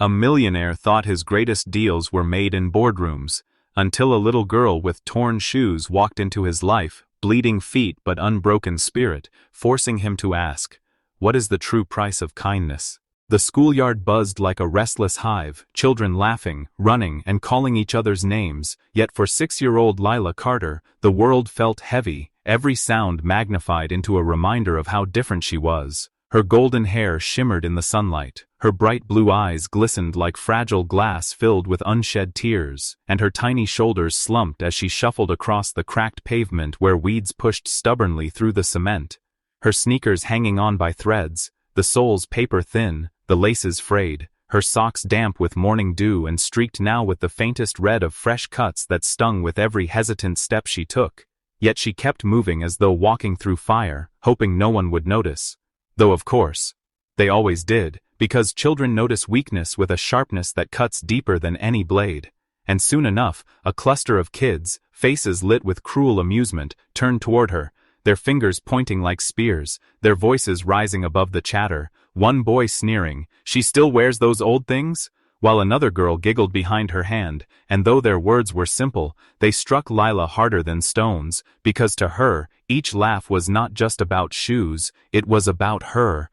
A millionaire thought his greatest deals were made in boardrooms, until a little girl with torn shoes walked into his life, bleeding feet but unbroken spirit, forcing him to ask, "What is the true price of kindness?" The schoolyard buzzed like a restless hive, children laughing, running, and calling each other's names, yet for 6-year-old Lila Carter, the world felt heavy, every sound magnified into a reminder of how different she was. Her golden hair shimmered in the sunlight, her bright blue eyes glistened like fragile glass filled with unshed tears, and her tiny shoulders slumped as she shuffled across the cracked pavement where weeds pushed stubbornly through the cement. Her sneakers hanging on by threads, the soles paper-thin, the laces frayed, her socks damp with morning dew and streaked now with the faintest red of fresh cuts that stung with every hesitant step she took. Yet she kept moving as though walking through fire, hoping no one would notice. Though of course, they always did, because children notice weakness with a sharpness that cuts deeper than any blade. And soon enough, a cluster of kids, faces lit with cruel amusement, turned toward her, their fingers pointing like spears, their voices rising above the chatter, one boy sneering, "She still wears those old things?" while another girl giggled behind her hand, and though their words were simple, they struck Lila harder than stones, because to her, each laugh was not just about shoes, it was about her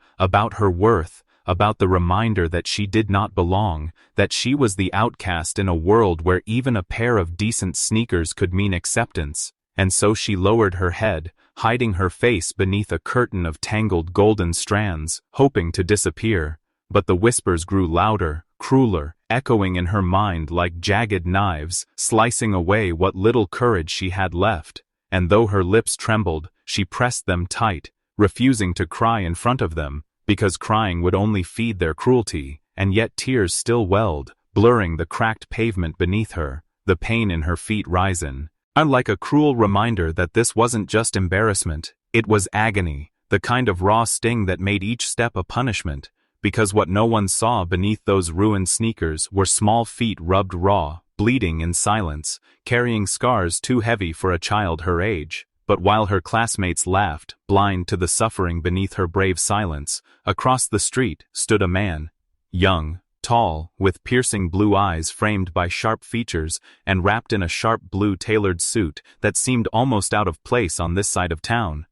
worth, about the reminder that she did not belong, that she was the outcast in a world where even a pair of decent sneakers could mean acceptance. And so she lowered her head, hiding her face beneath a curtain of tangled golden strands, hoping to disappear. But the whispers grew louder, crueler, echoing in her mind like jagged knives, slicing away what little courage she had left. And though her lips trembled, she pressed them tight, refusing to cry in front of them, because crying would only feed their cruelty, and yet tears still welled, blurring the cracked pavement beneath her, the pain in her feet rising. Like a cruel reminder that this wasn't just embarrassment, it was agony, the kind of raw sting that made each step a punishment, because what no one saw beneath those ruined sneakers were small feet rubbed raw, bleeding in silence, carrying scars too heavy for a child her age. But while her classmates laughed, blind to the suffering beneath her brave silence, across the street stood a man, young, tall, with piercing blue eyes framed by sharp features and wrapped in a sharp blue tailored suit that seemed almost out of place on this side of town.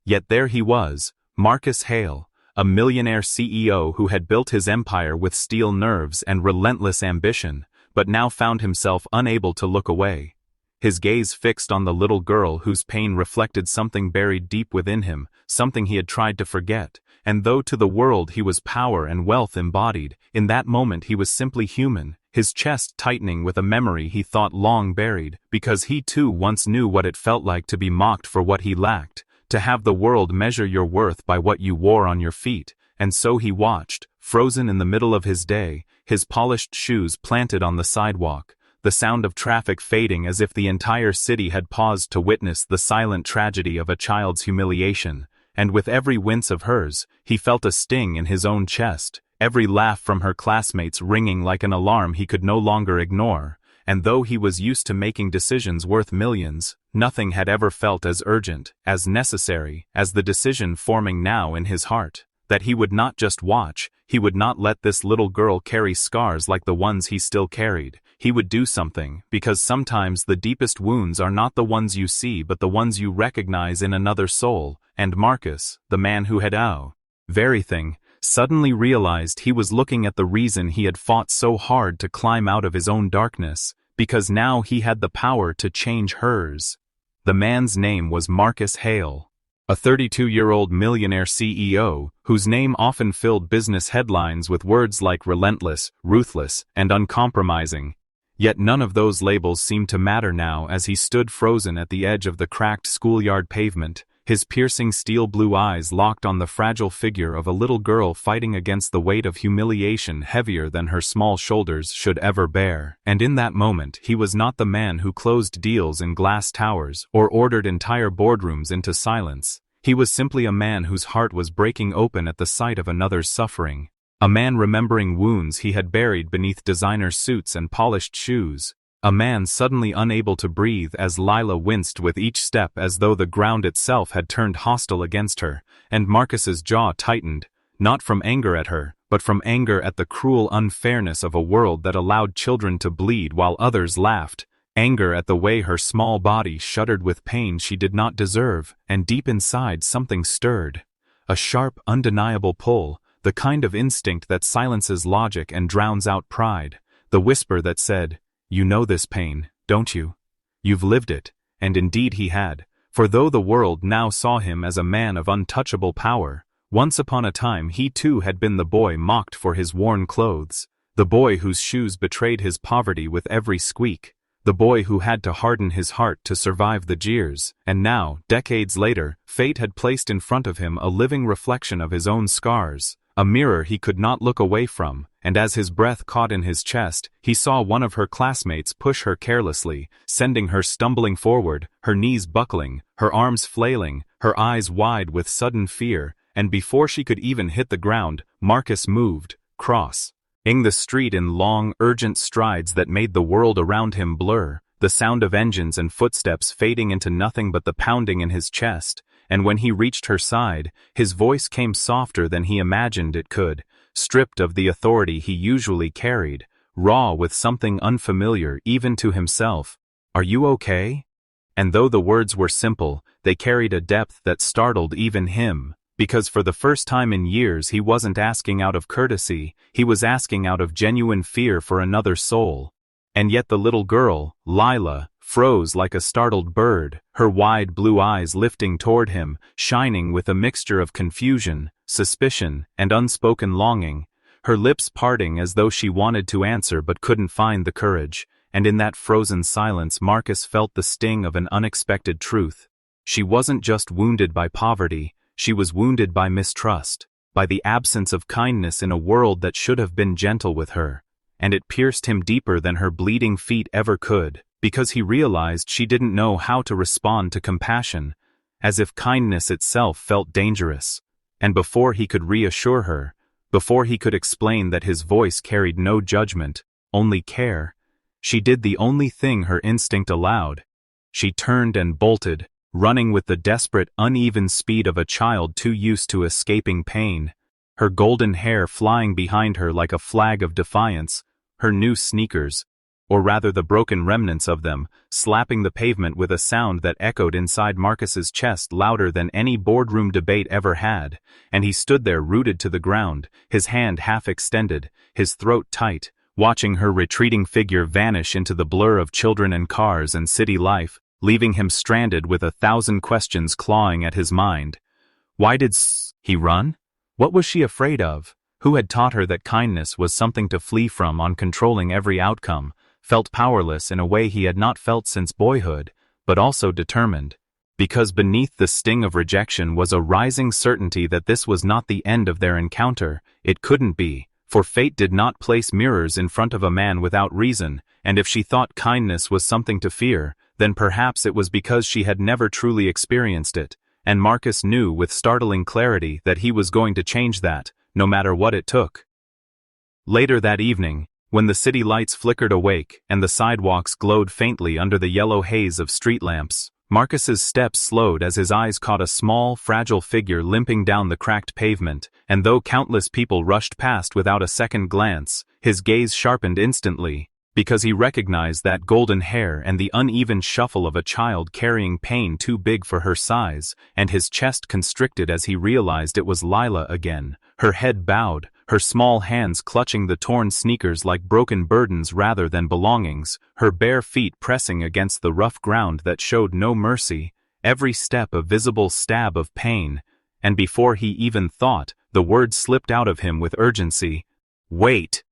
Yet there he was, Marcus Hale, a millionaire CEO who had built his empire with steel nerves and relentless ambition, but now found himself unable to look away. His gaze fixed on the little girl whose pain reflected something buried deep within him, something he had tried to forget. And though to the world he was power and wealth embodied, in that moment he was simply human, his chest tightening with a memory he thought long buried, because he too once knew what it felt like to be mocked for what he lacked, to have the world measure your worth by what you wore on your feet. And so he watched, frozen in the middle of his day, his polished shoes planted on the sidewalk, the sound of traffic fading as if the entire city had paused to witness the silent tragedy of a child's humiliation. And with every wince of hers, he felt a sting in his own chest, every laugh from her classmates ringing like an alarm he could no longer ignore. And though he was used to making decisions worth millions, nothing had ever felt as urgent, as necessary, as the decision forming now in his heart, that he would not just watch, he would not let this little girl carry scars like the ones he still carried. He would do something, because sometimes the deepest wounds are not the ones you see but the ones you recognize in another soul. And Marcus, the man who had very thing, suddenly realized he was looking at the reason he had fought so hard to climb out of his own darkness, because now he had the power to change hers. The man's name was Marcus Hale, a 32-year-old millionaire CEO, whose name often filled business headlines with words like relentless, ruthless, and uncompromising. Yet none of those labels seemed to matter now as he stood frozen at the edge of the cracked schoolyard pavement, his piercing steel blue eyes locked on the fragile figure of a little girl fighting against the weight of humiliation heavier than her small shoulders should ever bear. And in that moment he was not the man who closed deals in glass towers or ordered entire boardrooms into silence. He was simply a man whose heart was breaking open at the sight of another's suffering. A man remembering wounds he had buried beneath designer suits and polished shoes. A man suddenly unable to breathe as Lila winced with each step as though the ground itself had turned hostile against her, and Marcus's jaw tightened, not from anger at her, but from anger at the cruel unfairness of a world that allowed children to bleed while others laughed, anger at the way her small body shuddered with pain she did not deserve, and deep inside something stirred. A sharp, undeniable pull, the kind of instinct that silences logic and drowns out pride, the whisper that said, "You know this pain, don't you? You've lived it," and indeed he had, for though the world now saw him as a man of untouchable power, once upon a time he too had been the boy mocked for his worn clothes, the boy whose shoes betrayed his poverty with every squeak, the boy who had to harden his heart to survive the jeers, and now, decades later, fate had placed in front of him a living reflection of his own scars, a mirror he could not look away from, and as his breath caught in his chest, he saw one of her classmates push her carelessly, sending her stumbling forward, her knees buckling, her arms flailing, her eyes wide with sudden fear, and before she could even hit the ground, Marcus moved, crossing the street in long, urgent strides that made the world around him blur, the sound of engines and footsteps fading into nothing but the pounding in his chest, and when he reached her side, his voice came softer than he imagined it could, stripped of the authority he usually carried, raw with something unfamiliar even to himself. "Are you okay?" And though the words were simple, they carried a depth that startled even him. Because for the first time in years he wasn't asking out of courtesy, he was asking out of genuine fear for another soul. And yet the little girl, Lila, froze like a startled bird, her wide blue eyes lifting toward him, shining with a mixture of confusion, suspicion, and unspoken longing, her lips parting as though she wanted to answer but couldn't find the courage, and in that frozen silence Marcus felt the sting of an unexpected truth. She wasn't just wounded by poverty, she was wounded by mistrust, by the absence of kindness in a world that should have been gentle with her, and it pierced him deeper than her bleeding feet ever could, because he realized she didn't know how to respond to compassion, as if kindness itself felt dangerous. And before he could reassure her, before he could explain that his voice carried no judgment, only care, she did the only thing her instinct allowed. She turned and bolted, running with the desperate, uneven speed of a child too used to escaping pain, her golden hair flying behind her like a flag of defiance, her new sneakers, or rather the broken remnants of them, slapping the pavement with a sound that echoed inside Marcus's chest louder than any boardroom debate ever had, and he stood there rooted to the ground, his hand half extended, his throat tight, watching her retreating figure vanish into the blur of children and cars and city life, leaving him stranded with 1,000 questions clawing at his mind. Why did he run? What was she afraid of? Who had taught her that kindness was something to flee from on controlling every outcome, felt powerless in a way he had not felt since boyhood, but also determined? Because beneath the sting of rejection was a rising certainty that this was not the end of their encounter. It couldn't be, for fate did not place mirrors in front of a man without reason, and if she thought kindness was something to fear, then perhaps it was because she had never truly experienced it, and Marcus knew with startling clarity that he was going to change that, no matter what it took. Later that evening, when the city lights flickered awake and the sidewalks glowed faintly under the yellow haze of street lamps, Marcus's steps slowed as his eyes caught a small, fragile figure limping down the cracked pavement, and though countless people rushed past without a second glance, his gaze sharpened instantly, because he recognized that golden hair and the uneven shuffle of a child carrying pain too big for her size, and his chest constricted as he realized it was Lila again, her head bowed, her small hands clutching the torn sneakers like broken burdens rather than belongings, her bare feet pressing against the rough ground that showed no mercy, every step a visible stab of pain, and before he even thought, the words slipped out of him with urgency. "Wait!"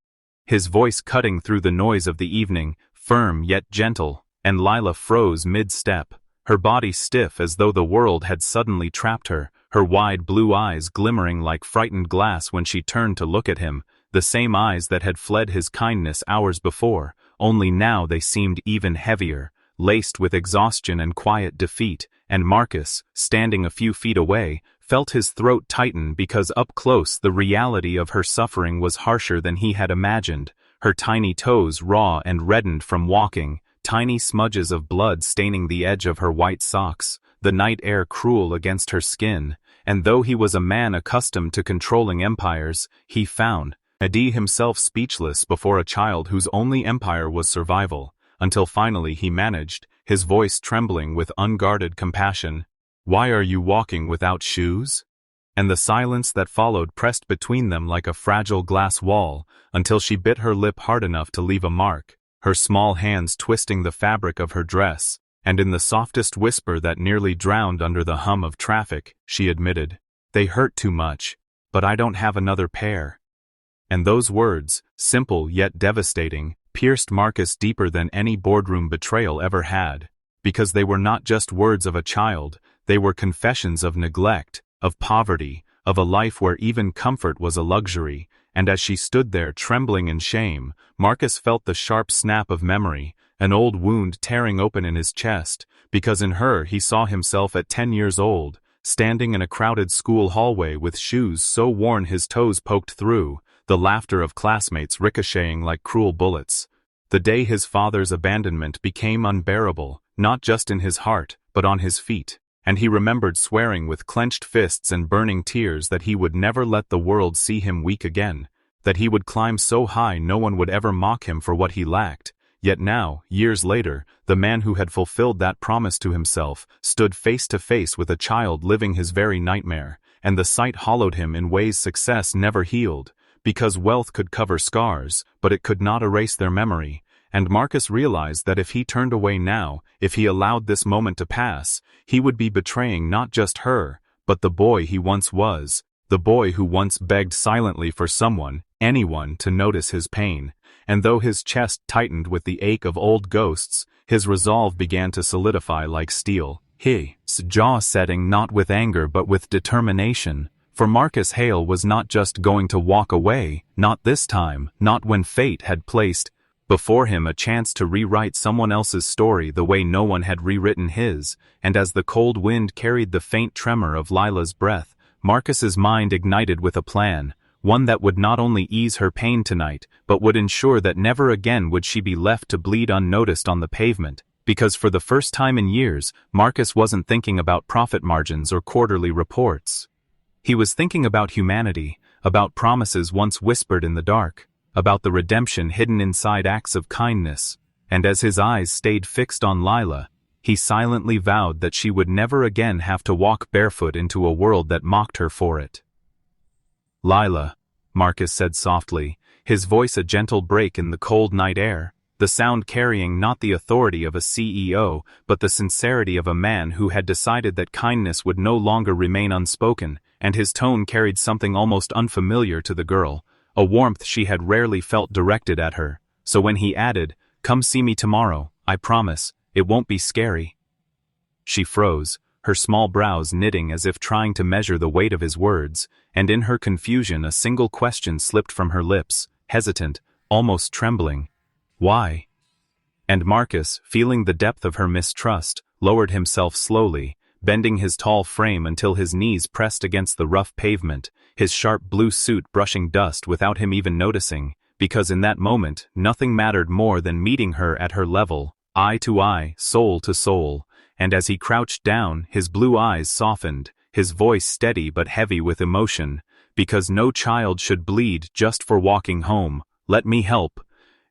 His voice cutting through the noise of the evening, firm yet gentle, and Lila froze mid-step, her body stiff as though the world had suddenly trapped her, her wide blue eyes glimmering like frightened glass when she turned to look at him, the same eyes that had fled his kindness hours before, only now they seemed even heavier, laced with exhaustion and quiet defeat, and Marcus, standing a few feet away, felt his throat tighten because up close the reality of her suffering was harsher than he had imagined, her tiny toes raw and reddened from walking, tiny smudges of blood staining the edge of her white socks, the night air cruel against her skin, and though he was a man accustomed to controlling empires, he found Adi himself speechless before a child whose only empire was survival, until finally he managed, his voice trembling with unguarded compassion, "Why are you walking without shoes?" And the silence that followed pressed between them like a fragile glass wall, until she bit her lip hard enough to leave a mark, her small hands twisting the fabric of her dress, and in the softest whisper that nearly drowned under the hum of traffic, she admitted, "They hurt too much, but I don't have another pair." And those words, simple yet devastating, pierced Marcus deeper than any boardroom betrayal ever had, because they were not just words of a child, they were confessions of neglect, of poverty, of a life where even comfort was a luxury, and as she stood there trembling in shame, Marcus felt the sharp snap of memory, an old wound tearing open in his chest, because in her he saw himself at 10 years old, standing in a crowded school hallway with shoes so worn his toes poked through, the laughter of classmates ricocheting like cruel bullets. The day his father's abandonment became unbearable, not just in his heart, but on his feet, and he remembered swearing with clenched fists and burning tears that he would never let the world see him weak again, that he would climb so high no one would ever mock him for what he lacked. Yet now, years later, the man who had fulfilled that promise to himself stood face to face with a child living his very nightmare, and the sight hollowed him in ways success never healed, because wealth could cover scars, but it could not erase their memory, and Marcus realized that if he turned away now, if he allowed this moment to pass, he would be betraying not just her, but the boy he once was, the boy who once begged silently for someone, anyone, to notice his pain. And though his chest tightened with the ache of old ghosts, his resolve began to solidify like steel, his jaw setting not with anger but with determination. For Marcus Hale was not just going to walk away, not this time, not when fate had placed before him a chance to rewrite someone else's story the way no one had rewritten his, and as the cold wind carried the faint tremor of Lila's breath, Marcus's mind ignited with a plan, one that would not only ease her pain tonight, but would ensure that never again would she be left to bleed unnoticed on the pavement, because for the first time in years, Marcus wasn't thinking about profit margins or quarterly reports. He was thinking about humanity, about promises once whispered in the dark, about the redemption hidden inside acts of kindness, and as his eyes stayed fixed on Lila, he silently vowed that she would never again have to walk barefoot into a world that mocked her for it. "Lila," Marcus said softly, his voice a gentle break in the cold night air, the sound carrying not the authority of a CEO, but the sincerity of a man who had decided that kindness would no longer remain unspoken, and his tone carried something almost unfamiliar to the girl, a warmth she had rarely felt directed at her, so when he added, "Come see me tomorrow, I promise, it won't be scary," she froze, her small brows knitting as if trying to measure the weight of his words, and in her confusion a single question slipped from her lips, hesitant, almost trembling. "Why?" And Marcus, feeling the depth of her mistrust, lowered himself slowly, bending his tall frame until his knees pressed against the rough pavement, his sharp blue suit brushing dust without him even noticing, because in that moment nothing mattered more than meeting her at her level, eye to eye, soul to soul, and as he crouched down, his blue eyes softened, his voice steady but heavy with emotion, "Because no child should bleed just for walking home, let me help."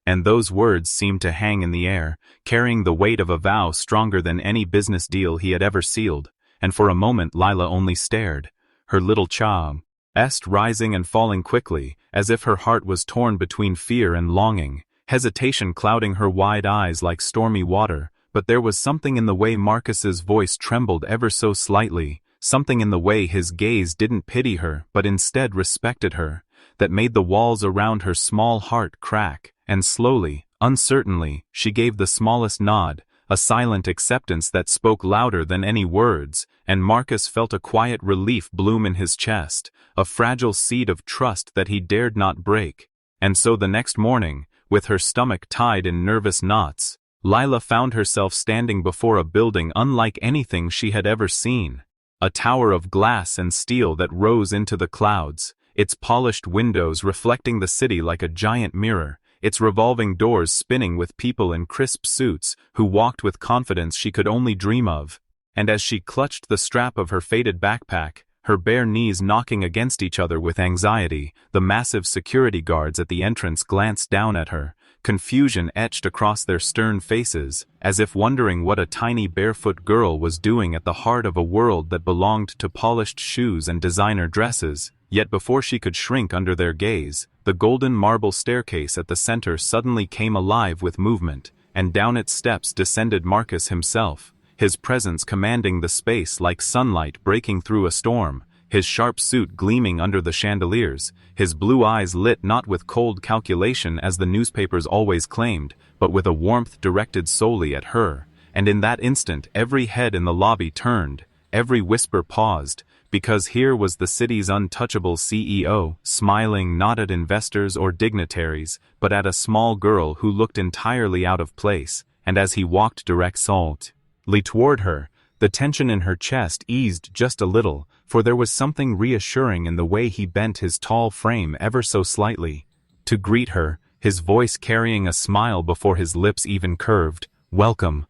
And those words seemed to hang in the air, carrying the weight of a vow stronger than any business deal he had ever sealed, and for a moment Lila only stared, her little chest rising and falling quickly, as if her heart was torn between fear and longing, hesitation clouding her wide eyes like stormy water, but there was something in the way Marcus's voice trembled ever so slightly, something in the way his gaze didn't pity her but instead respected her, that made the walls around her small heart crack, and slowly, uncertainly, she gave the smallest nod, a silent acceptance that spoke louder than any words, and Marcus felt a quiet relief bloom in his chest, a fragile seed of trust that he dared not break. And so the next morning, with her stomach tied in nervous knots, Lila found herself standing before a building unlike anything she had ever seen, a tower of glass and steel that rose into the clouds, its polished windows reflecting the city like a giant mirror, its revolving doors spinning with people in crisp suits who walked with confidence she could only dream of, and as she clutched the strap of her faded backpack, her bare knees knocking against each other with anxiety. The massive security guards at the entrance glanced down at her, confusion etched across their stern faces, as if wondering what a tiny barefoot girl was doing at the heart of a world that belonged to polished shoes and designer dresses. Yet before she could shrink under their gaze, the golden marble staircase at the center suddenly came alive with movement, and down its steps descended Marcus himself, his presence commanding the space like sunlight breaking through a storm, his sharp suit gleaming under the chandeliers, his blue eyes lit not with cold calculation as the newspapers always claimed, but with a warmth directed solely at her. And in that instant every head in the lobby turned, every whisper paused, because here was the city's untouchable CEO, smiling not at investors or dignitaries, but at a small girl who looked entirely out of place, and as he walked directly toward her, the tension in her chest eased just a little, for there was something reassuring in the way he bent his tall frame ever so slightly to greet her, his voice carrying a smile before his lips even curved. "Welcome."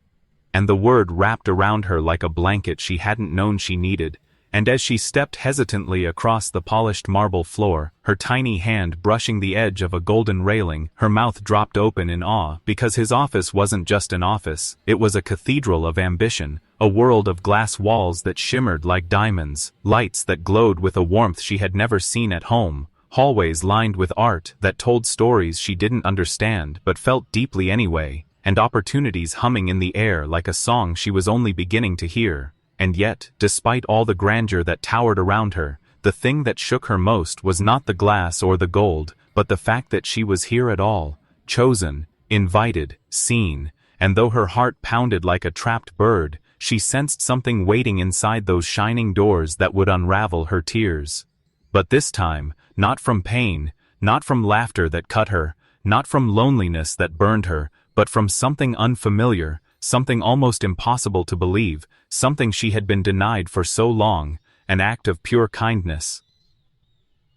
And the word wrapped around her like a blanket she hadn't known she needed. And as she stepped hesitantly across the polished marble floor, her tiny hand brushing the edge of a golden railing, her mouth dropped open in awe, because his office wasn't just an office, it was a cathedral of ambition, a world of glass walls that shimmered like diamonds, lights that glowed with a warmth she had never seen at home, hallways lined with art that told stories she didn't understand but felt deeply anyway, and opportunities humming in the air like a song she was only beginning to hear. And yet, despite all the grandeur that towered around her, the thing that shook her most was not the glass or the gold, but the fact that she was here at all, chosen, invited, seen, and though her heart pounded like a trapped bird, she sensed something waiting inside those shining doors that would unravel her tears. But this time, not from pain, not from laughter that cut her, not from loneliness that burned her, but from something unfamiliar, something almost impossible to believe, something she had been denied for so long, an act of pure kindness.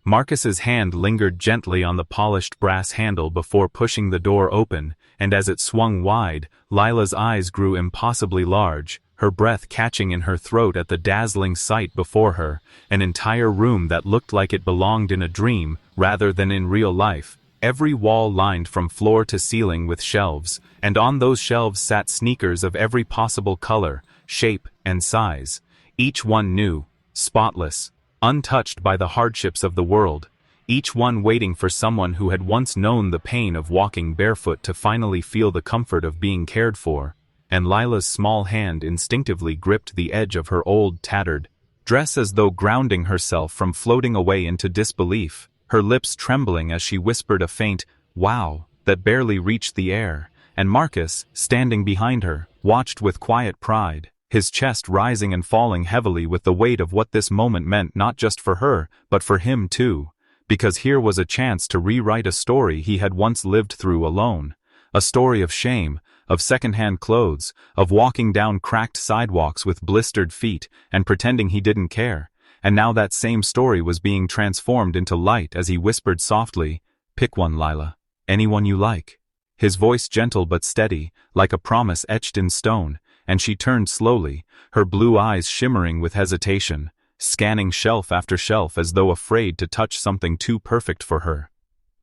Marcus's hand lingered gently on the polished brass handle before pushing the door open, and as it swung wide, Lila's eyes grew impossibly large, her breath catching in her throat at the dazzling sight before her, an entire room that looked like it belonged in a dream rather than in real life. Every wall lined from floor to ceiling with shelves, and on those shelves sat sneakers of every possible color, shape, and size, each one new, spotless, untouched by the hardships of the world, each one waiting for someone who had once known the pain of walking barefoot to finally feel the comfort of being cared for. And Lila's small hand instinctively gripped the edge of her old, tattered dress as though grounding herself from floating away into disbelief, her lips trembling as she whispered a faint, "Wow," that barely reached the air, and Marcus, standing behind her, watched with quiet pride, his chest rising and falling heavily with the weight of what this moment meant not just for her, but for him too, because here was a chance to rewrite a story he had once lived through alone, a story of shame, of secondhand clothes, of walking down cracked sidewalks with blistered feet and pretending he didn't care. And now that same story was being transformed into light as he whispered softly, "Pick one, Lila. Anyone you like." His voice gentle but steady, like a promise etched in stone, and she turned slowly, her blue eyes shimmering with hesitation, scanning shelf after shelf as though afraid to touch something too perfect for her.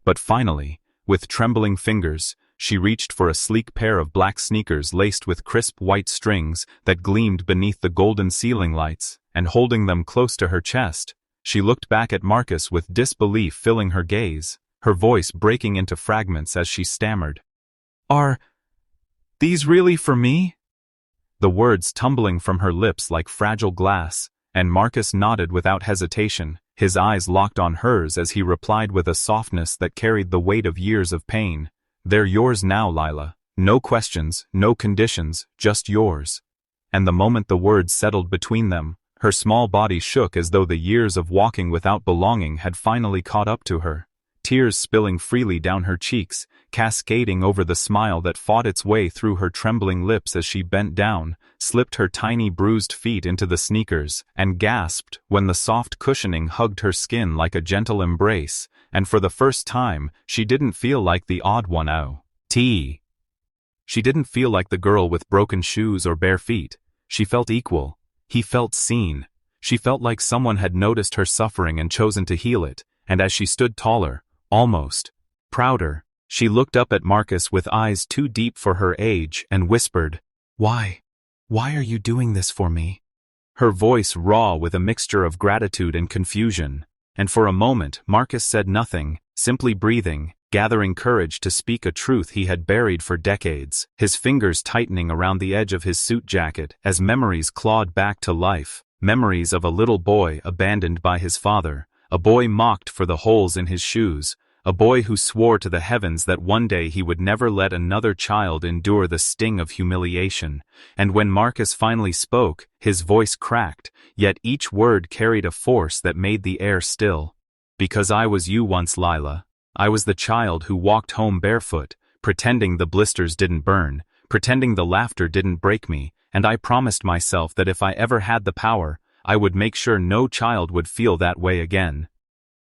But finally, with trembling fingers, she reached for a sleek pair of black sneakers laced with crisp white strings that gleamed beneath the golden ceiling lights, and holding them close to her chest, she looked back at Marcus with disbelief filling her gaze, her voice breaking into fragments as she stammered, "Are these really for me?" The words tumbling from her lips like fragile glass, and Marcus nodded without hesitation, his eyes locked on hers as he replied with a softness that carried the weight of years of pain, "They're yours now, Lila. No questions, no conditions, just yours." And the moment the words settled between them, her small body shook as though the years of walking without belonging had finally caught up to her, tears spilling freely down her cheeks, cascading over the smile that fought its way through her trembling lips as she bent down, slipped her tiny bruised feet into the sneakers, and gasped when the soft cushioning hugged her skin like a gentle embrace, and for the first time, she didn't feel like the odd one out. She didn't feel like the girl with broken shoes or bare feet. She felt equal. He felt seen. She felt like someone had noticed her suffering and chosen to heal it, and as she stood taller, almost prouder, she looked up at Marcus with eyes too deep for her age and whispered, "Why? Why are you doing this for me?" Her voice raw with a mixture of gratitude and confusion, and for a moment Marcus said nothing, simply breathing, gathering courage to speak a truth he had buried for decades, his fingers tightening around the edge of his suit jacket as memories clawed back to life, memories of a little boy abandoned by his father, a boy mocked for the holes in his shoes, a boy who swore to the heavens that one day he would never let another child endure the sting of humiliation. And when Marcus finally spoke, his voice cracked, yet each word carried a force that made the air still. "Because I was you once, Lila. I was the child who walked home barefoot, pretending the blisters didn't burn, pretending the laughter didn't break me, and I promised myself that if I ever had the power, I would make sure no child would feel that way again."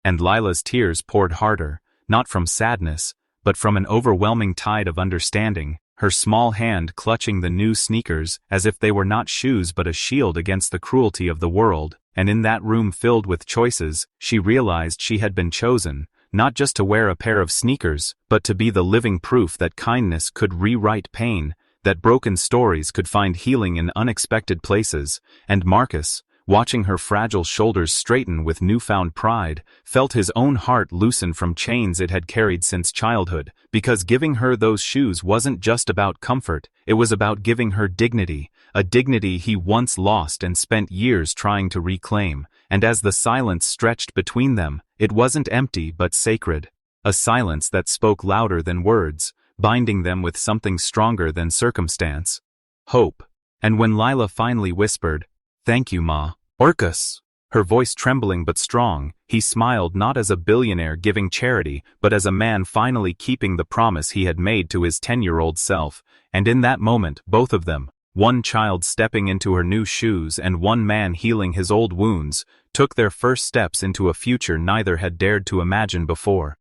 And Lila's tears poured harder, not from sadness, but from an overwhelming tide of understanding, her small hand clutching the new sneakers as if they were not shoes but a shield against the cruelty of the world. And in that room filled with choices, she realized she had been chosen, not just to wear a pair of sneakers, but to be the living proof that kindness could rewrite pain, that broken stories could find healing in unexpected places. And Marcus, watching her fragile shoulders straighten with newfound pride, felt his own heart loosen from chains it had carried since childhood, because giving her those shoes wasn't just about comfort, it was about giving her dignity, a dignity he once lost and spent years trying to reclaim. And as the silence stretched between them, it wasn't empty but sacred, a silence that spoke louder than words, binding them with something stronger than circumstance: hope. And when Lila finally whispered, "Thank you, Ma, Orcus," her voice trembling but strong, he smiled, not as a billionaire giving charity, but as a man finally keeping the promise he had made to his 10-year-old self. And in that moment, both of them, one child stepping into her new shoes and one man healing his old wounds, took their first steps into a future neither had dared to imagine before.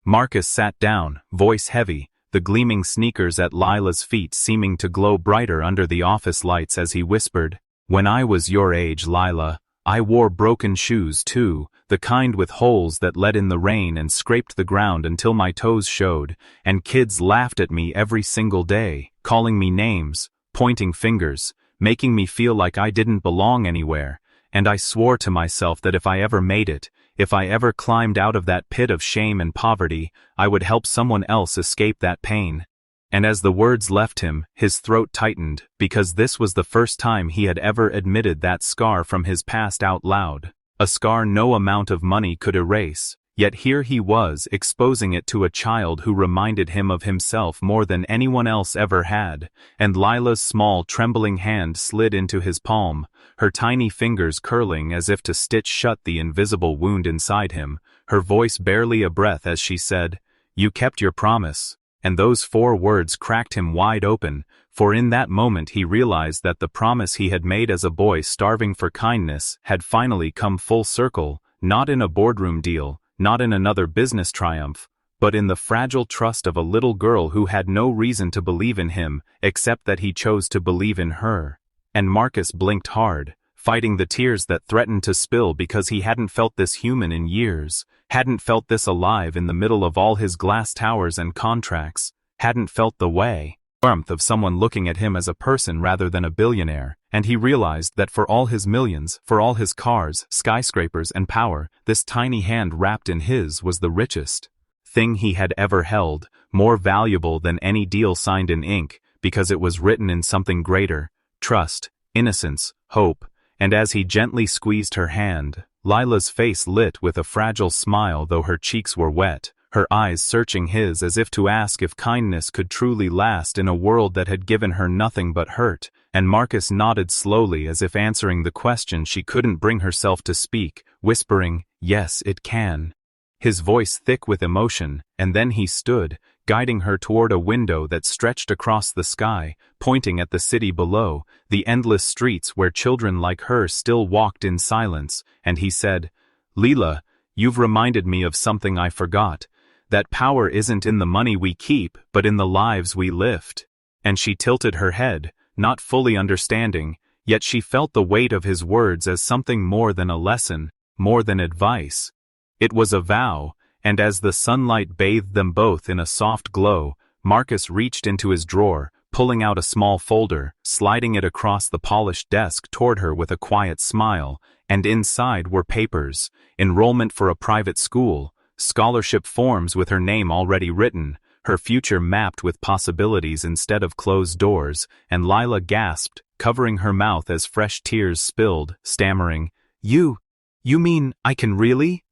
Marcus sat down, voice heavy, the gleaming sneakers at Lila's feet seeming to glow brighter under the office lights as he whispered, "When I was your age, Lila, I wore broken shoes too, the kind with holes that let in the rain and scraped the ground until my toes showed, and kids laughed at me every single day, calling me names, pointing fingers, making me feel like I didn't belong anywhere, and I swore to myself that if I ever made it, if I ever climbed out of that pit of shame and poverty, I would help someone else escape that pain." And as the words left him, his throat tightened, because this was the first time he had ever admitted that scar from his past out loud, a scar no amount of money could erase. Yet here he was, exposing it to a child who reminded him of himself more than anyone else ever had. And Lila's small, trembling hand slid into his palm, her tiny fingers curling as if to stitch shut the invisible wound inside him, her voice barely a breath as she said, "You kept your promise." And those 4 words cracked him wide open, for in that moment he realized that the promise he had made as a boy starving for kindness had finally come full circle, not in a boardroom deal, not in another business triumph, but in the fragile trust of a little girl who had no reason to believe in him, except that he chose to believe in her. And Marcus blinked hard, fighting the tears that threatened to spill because he hadn't felt this human in years, hadn't felt this alive in the middle of all his glass towers and contracts, hadn't felt the warmth of someone looking at him as a person rather than a billionaire. And he realized that for all his millions, for all his cars, skyscrapers and power, this tiny hand wrapped in his was the richest thing he had ever held, more valuable than any deal signed in ink, because it was written in something greater: trust, innocence, hope. And as he gently squeezed her hand, Lila's face lit with a fragile smile though her cheeks were wet, her eyes searching his as if to ask if kindness could truly last in a world that had given her nothing but hurt. And Marcus nodded slowly as if answering the question she couldn't bring herself to speak, whispering, "Yes, it can." His voice thick with emotion, and then he stood, guiding her toward a window that stretched across the sky, pointing at the city below, the endless streets where children like her still walked in silence, and he said, "Lila, you've reminded me of something I forgot, that power isn't in the money we keep, but in the lives we lift." And she tilted her head, not fully understanding, yet she felt the weight of his words as something more than a lesson, more than advice. It was a vow, and as the sunlight bathed them both in a soft glow, Marcus reached into his drawer, pulling out a small folder, sliding it across the polished desk toward her with a quiet smile, and inside were papers, enrollment for a private school, scholarship forms with her name already written, her future mapped with possibilities instead of closed doors, and Lila gasped, covering her mouth as fresh tears spilled, stammering, You mean I can really?"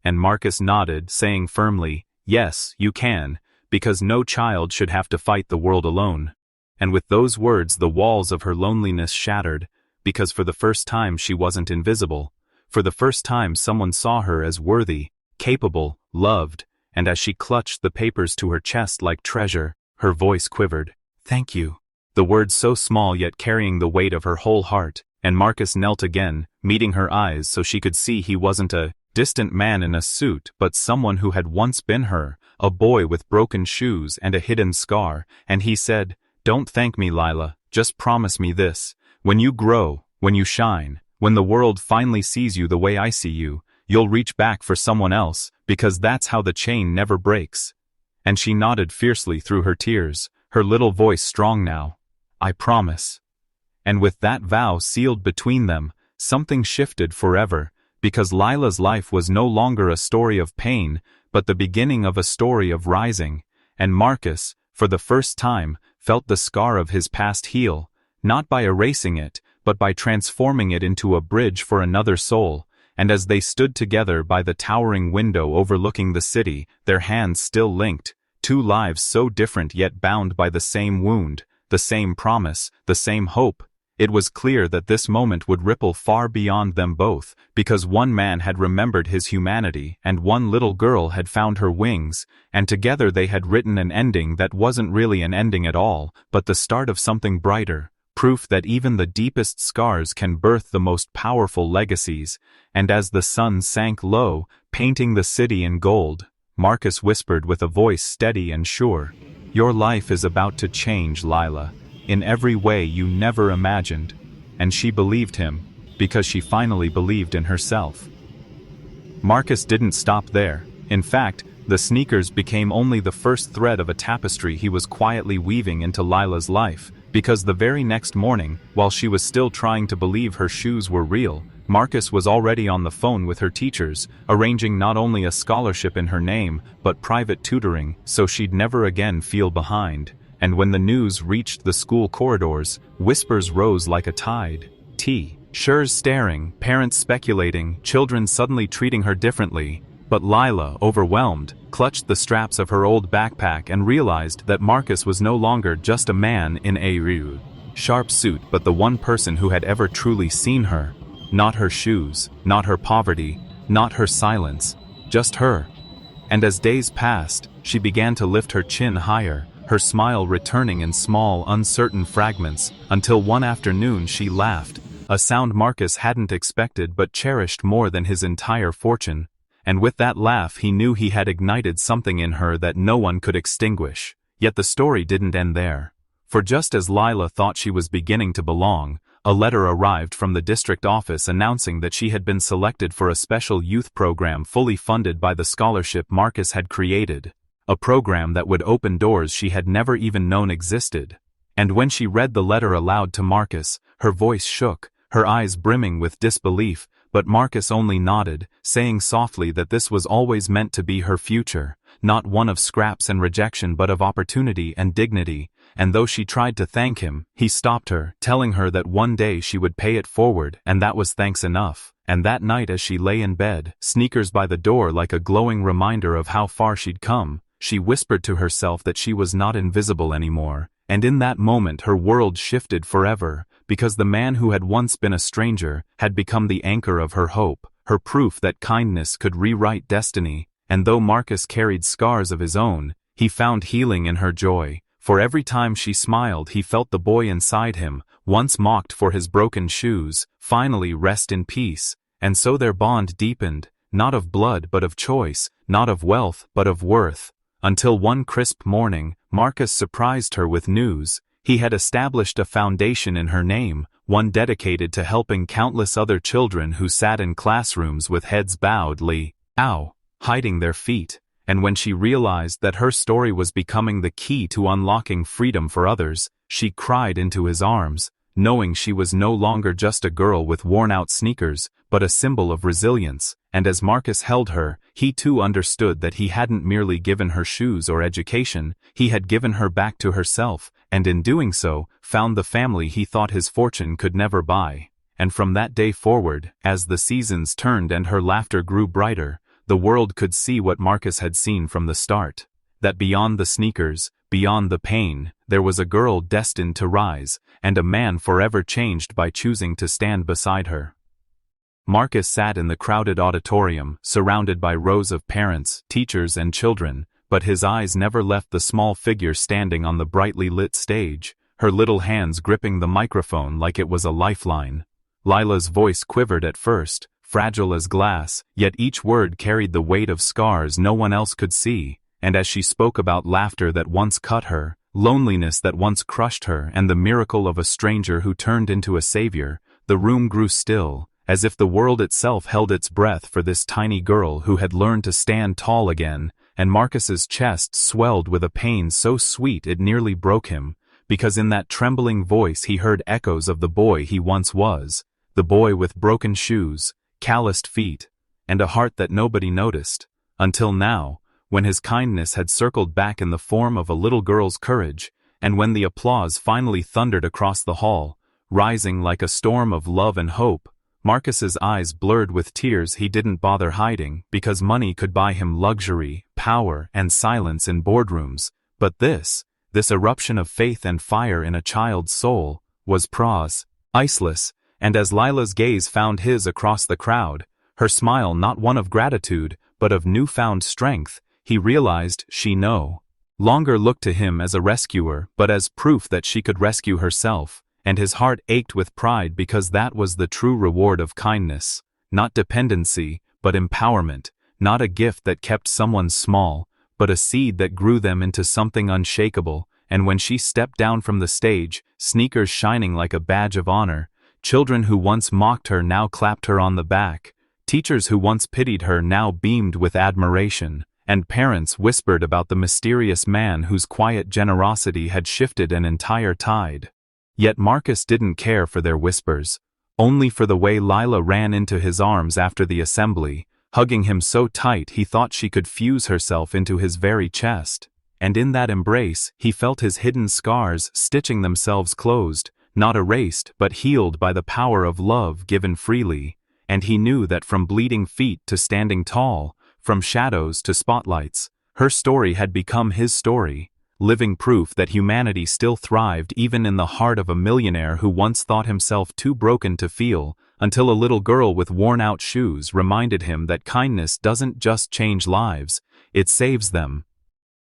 And Marcus nodded, saying firmly, "Yes, you can, because no child should have to fight the world alone." And with those words the walls of her loneliness shattered, because for the first time she wasn't invisible. For the first time someone saw her as worthy, capable, loved, and as she clutched the papers to her chest like treasure, her voice quivered. "Thank you." The word so small yet carrying the weight of her whole heart, and Marcus knelt again, meeting her eyes so she could see he wasn't a distant man in a suit but someone who had once been her, a boy with broken shoes and a hidden scar, and he said, "Don't thank me, Lila, just promise me this. When you grow, when you shine, when the world finally sees you the way I see you, you'll reach back for someone else, because that's how the chain never breaks." And she nodded fiercely through her tears, her little voice strong now. "I promise." And with that vow sealed between them, something shifted forever, because Lila's life was no longer a story of pain, but the beginning of a story of rising, and Marcus, for the first time, felt the scar of his past heal, not by erasing it, but by transforming it into a bridge for another soul. And as they stood together by the towering window overlooking the city, their hands still linked, two lives so different yet bound by the same wound, the same promise, the same hope, it was clear that this moment would ripple far beyond them both, because one man had remembered his humanity and one little girl had found her wings, and together they had written an ending that wasn't really an ending at all, but the start of something brighter, proof that even the deepest scars can birth the most powerful legacies. And as the sun sank low, painting the city in gold, Marcus whispered with a voice steady and sure, "Your life is about to change, Lila, in every way you never imagined." And she believed him, because she finally believed in herself. Marcus didn't stop there. In fact, the sneakers became only the first thread of a tapestry he was quietly weaving into Lila's life, because the very next morning, while she was still trying to believe her shoes were real, Marcus was already on the phone with her teachers, arranging not only a scholarship in her name, but private tutoring, so she'd never again feel behind. And when the news reached the school corridors, whispers rose like a tide. Teachers staring, parents speculating, children suddenly treating her differently. But Lila, overwhelmed, clutched the straps of her old backpack and realized that Marcus was no longer just a man in a sharp suit but the one person who had ever truly seen her. Not her shoes, not her poverty, not her silence, just her. And as days passed, she began to lift her chin higher, her smile returning in small, uncertain fragments, until one afternoon she laughed, a sound Marcus hadn't expected but cherished more than his entire fortune. And with that laugh he knew he had ignited something in her that no one could extinguish. Yet the story didn't end there. For just as Lila thought she was beginning to belong, a letter arrived from the district office announcing that she had been selected for a special youth program fully funded by the scholarship Marcus had created. A program that would open doors she had never even known existed. And when she read the letter aloud to Marcus, her voice shook, her eyes brimming with disbelief, but Marcus only nodded, saying softly that this was always meant to be her future, not one of scraps and rejection but of opportunity and dignity. And though she tried to thank him, he stopped her, telling her that one day she would pay it forward, and that was thanks enough. And that night as she lay in bed, sneakers by the door like a glowing reminder of how far she'd come, she whispered to herself that she was not invisible anymore. And in that moment her world shifted forever, because the man who had once been a stranger had become the anchor of her hope, her proof that kindness could rewrite destiny. And though Marcus carried scars of his own, he found healing in her joy. For every time she smiled he felt the boy inside him, once mocked for his broken shoes, finally rest in peace. And so their bond deepened, not of blood but of choice, not of wealth but of worth. Until one crisp morning, Marcus surprised her with news. He had established a foundation in her name, one dedicated to helping countless other children who sat in classrooms with heads bowed, hiding their feet. And when she realized that her story was becoming the key to unlocking freedom for others, she cried into his arms, knowing she was no longer just a girl with worn-out sneakers, but a symbol of resilience. And as Marcus held her, he too understood that he hadn't merely given her shoes or education, he had given her back to herself, and in doing so, found the family he thought his fortune could never buy. And from that day forward, as the seasons turned and her laughter grew brighter, the world could see what Marcus had seen from the start. That beyond the sneakers, beyond the pain, there was a girl destined to rise, and a man forever changed by choosing to stand beside her. Marcus sat in the crowded auditorium, surrounded by rows of parents, teachers and children, but his eyes never left the small figure standing on the brightly lit stage, her little hands gripping the microphone like it was a lifeline. Lila's voice quivered at first, fragile as glass, yet each word carried the weight of scars no one else could see, and as she spoke about laughter that once cut her, loneliness that once crushed her, and the miracle of a stranger who turned into a savior, the room grew still, as if the world itself held its breath for this tiny girl who had learned to stand tall again. And Marcus's chest swelled with a pain so sweet it nearly broke him, because in that trembling voice he heard echoes of the boy he once was, the boy with broken shoes, calloused feet, and a heart that nobody noticed, until now, when his kindness had circled back in the form of a little girl's courage, and when the applause finally thundered across the hall, rising like a storm of love and hope. Marcus's eyes blurred with tears he didn't bother hiding, because money could buy him luxury, power, and silence in boardrooms, but this eruption of faith and fire in a child's soul, was priceless. And as Lila's gaze found his across the crowd, her smile not one of gratitude, but of newfound strength, he realized she no longer looked to him as a rescuer, but as proof that she could rescue herself. And his heart ached with pride because that was the true reward of kindness, not dependency, but empowerment, not a gift that kept someone small, but a seed that grew them into something unshakable. And when she stepped down from the stage, sneakers shining like a badge of honor, children who once mocked her now clapped her on the back, teachers who once pitied her now beamed with admiration, and parents whispered about the mysterious man whose quiet generosity had shifted an entire tide. Yet Marcus didn't care for their whispers, only for the way Lila ran into his arms after the assembly, hugging him so tight he thought she could fuse herself into his very chest. And in that embrace, he felt his hidden scars stitching themselves closed, not erased but healed by the power of love given freely. And he knew that from bleeding feet to standing tall, from shadows to spotlights, her story had become his story. Living proof that humanity still thrived even in the heart of a millionaire who once thought himself too broken to feel, until a little girl with worn-out shoes reminded him that kindness doesn't just change lives, it saves them.